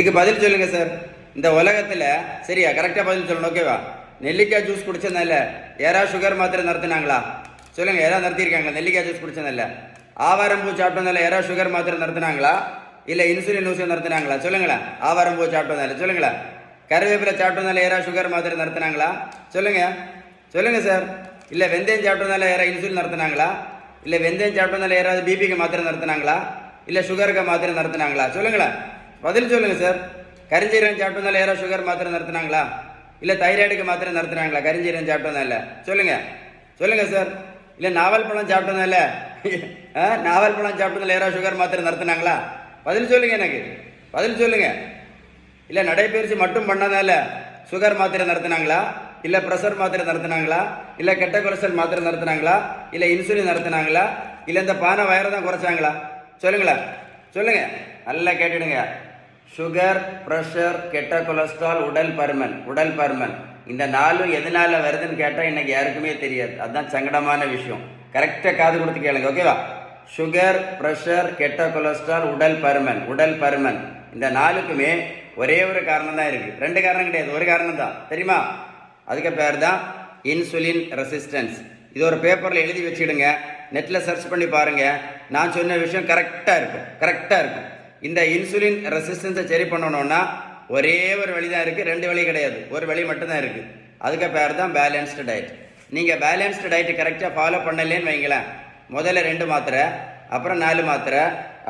இதுக்கு பதில் சொல்லுங்க சார். இந்த உலகத்துல சரியா கரெக்டா பதில் சொல்லணும். ஓகேவா? நெல்லிக்காய் ஜூஸ் குடிச்சதுனால யாராவது சுகர் மாத்திரை நிறுத்தினாங்களா? சொல்லுங்க. யாராவது நிறுத்திருக்காங்களா? நெல்லிக்காய் ஜூஸ் குடிச்சதுனால. ஆவாரம்பூ சாப்பிட்டதுனால யாராவது சுகர் மாத்திரை நிறுத்தினாங்களா? இல்ல இன்சுலின் ஊசி நிறுத்தினாங்களா? சொல்லுங்களேன். ஆவாரம்பூ சாப்பிட்டதுனால சொல்லுங்களேன். கருவேப்பிலை சாப்பிட்டதுனால யாராவது சுகர் மாத்திரை நிறுத்தினாங்களா? சொல்லுங்க. சொல்லுங்க சார். இல்ல வெந்தயம் சாப்பிட்டதுனால யாராவது இன்சுலின் நிறுத்தினாங்களா? இல்ல வெந்தயம் சாப்பிட்டதுனால யாராவது பிபிக்கு மாத்திரை நிறுத்தினாங்களா? இல்ல சுகருக்கு மாத்திரை நிறுத்தினாங்களா? சொல்லுங்களேன். பதில் சொல்லுங்க சார். கரிஞ்சீரகம் சாப்பிட்டதுனால யாராவது சுகர் மாத்திரை நிறுத்தினாங்களா? இல்ல தைராய்டுக்கு மாத்திரை நிறுத்தினாங்களா? கரிஞ்சீரகம் சாப்பிட்டதுனால சொல்லுங்க. சொல்லுங்க சார். இல்ல நாவல் பழம் சாப்பிட்டதுனால நாவல் பழம் சாப்பிட்டதுனால யாராவது சுகர் மாத்திரை நிறுத்தினாங்களா? பதில் சொல்லுங்க. எனக்கு பதில் சொல்லுங்க. இல்ல நடைபயிற்சி மட்டும் பண்ணதால சுகர் மாத்திரை நிறுத்தினாங்களா? இல்ல பிரஷர் மாத்திரை நிறுத்தினாங்களா? இல்ல கெட்ட கொலஸ்ட்ரால் மாத்திரை நிறுத்தினாங்களா? இல்ல இன்சுலின் நிறுத்தினாங்களா? இல்ல இந்த பானை வயரை தான் குறைச்சாங்களா? சொல்லுங்களேன். சொல்லுங்க. நல்லா கேட்டுடுங்க. சுகர், பிரஷர், கெட்ட கொலஸ்ட்ரால், உடல் பருமன். உடல் பருமன் இந்த நாலும் எதனால வருதுன்னு கேட்டால் இன்னைக்கு யாருக்குமே தெரியாது. அதுதான் சங்கடமான விஷயம். கரெக்டாக காது கொடுத்து கேளுங்க. ஓகேவா? சுகர், பிரஷர், கெட்ட கொலஸ்ட்ரால், உடல் பருமன். உடல் பருமன் இந்த நாலுக்குமே ஒரே ஒரு காரணம் தான் இருக்கு. ரெண்டு காரணம் கிடையாது, ஒரு காரணம் தான். தெரியுமா? அதுக்கு பேர் தான் இன்சுலின் ரெசிஸ்டன்ஸ். இது ஒரு பேப்பரில் எழுதி வச்சுடுங்க. நெட்டில் சர்ச் பண்ணி பாருங்க. நான் சொன்ன விஷயம் கரெக்டாக இருக்கும். கரெக்டாக இருக்கும். இந்த இன்சுலின் ரெசிஸ்டன்ஸை சரி பண்ணணும்னா ஒரே ஒரு வழி தான் இருக்குது. ரெண்டு வழி கிடையாது, ஒரு வழி மட்டும்தான் இருக்குது. அதுக்கு பேர் தான் பேலன்ஸ்டு டயட். நீங்கள் பேலன்ஸ்டு டயட் கரெக்டாக ஃபாலோ பண்ணலேன்னு வைங்களேன், முதல்ல 2 மாத்திரை, அப்புறம் 4 மாத்திரை,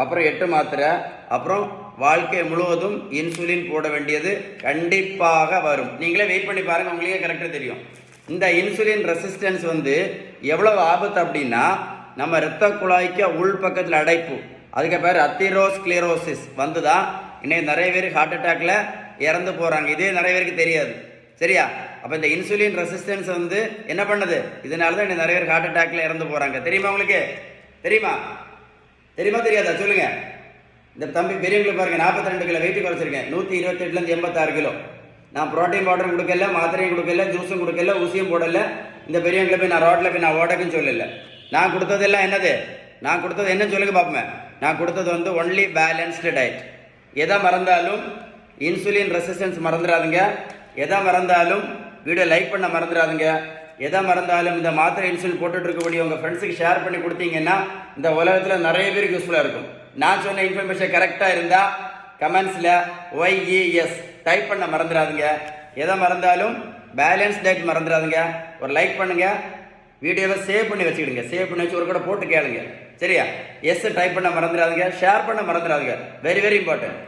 அப்புறம் 8 மாத்திரை, அப்புறம் வாழ்க்கை முழுவதும் இன்சுலின் போட வேண்டியது கண்டிப்பாக வரும். நீங்களே வெயிட் பண்ணி பாருங்கள், உங்களுக்கே கரெக்டாக தெரியும். இந்த இன்சுலின் ரெசிஸ்டன்ஸ் எவ்வளவு ஆபத்து அப்படின்னா, நம்ம இரத்த குழாய்க்கு உள் பக்கத்தில் அடைப்பு, அதுக்கு பேர் அத்திரோஸ்க்ளீரோசிஸ் வந்துதான் இன்னைக்கு நிறைய பேர் ஹார்ட் அட்டாக்ல இறந்து போறாங்க. இதே நிறைய பேருக்கு தெரியாது. சரியா? அப்ப இந்த இன்சுலின் ரெசிஸ்டன்ஸ் என்ன பண்ணுது? இதனால தான் இன்னைக்கு நிறைய பேர் ஹார்ட் அட்டாக்ல இறந்து போறாங்க. தெரியுமா உங்களுக்கு? தெரியுமா? தெரியுமா தெரியாதா? சொல்லுங்க. இந்த தம்பி பெரியவங்களுக்கு பாருங்க, 42 கிலோ வெயிட் குறைச்சிருக்கேன். 128 86 கிலோ. நான் புரோட்டீன் பவுடரும் கொடுக்கல, மாத்திரையும் கொடுக்கல, ஜூஸும் கொடுக்கல, ஊசியும் போடல. இந்த பெரியவங்களை போய் நான் ரோட்ல போய் நான் ஓடக்குன்னு சொல்லல. நான் கொடுத்ததெல்லாம் என்னது? நான் கொடுத்தது என்ன சொல்லுங்க பார்ப்பேன். நான் கொடுத்தது ஒன்லி பேலன்ஸ்டு டயட். எதை மறந்தாலும் இன்சுலின் ரெசிஸ்டன்ஸ் மறந்துடாதுங்க. எதை மறந்தாலும் வீடியோ லைக் பண்ண மறந்துடாதுங்க. எதை மறந்தாலும் இந்த மாத்திரை இன்சுலின் போட்டுட்டு இருக்கக்கூடிய உங்கள் ஃப்ரெண்ட்ஸுக்கு ஷேர் பண்ணி கொடுத்தீங்கன்னா இந்த உலகத்தில் நிறைய பேருக்கு யூஸ்ஃபுல்லாக இருக்கும். நான் சொன்ன இன்ஃபர்மேஷன் கரெக்டாக இருந்தால் கமெண்ட்ஸில் YES டைப் பண்ண மறந்துடாதுங்க. எதை மறந்தாலும் பேலன்ஸ் டயட் மறந்துடாதுங்க. ஒரு லைக் பண்ணுங்க. வீடியோவை சேவ் பண்ணி வச்சுக்கிடுங்க. சேவ் பண்ணி வச்சு ஒரு கூட போட்டு கேளுங்க. சரியா? எஸ் டைப் பண்ண மறந்துடாதுங்க. ஷேர் பண்ண மறந்துடாதுங்க. Very very important.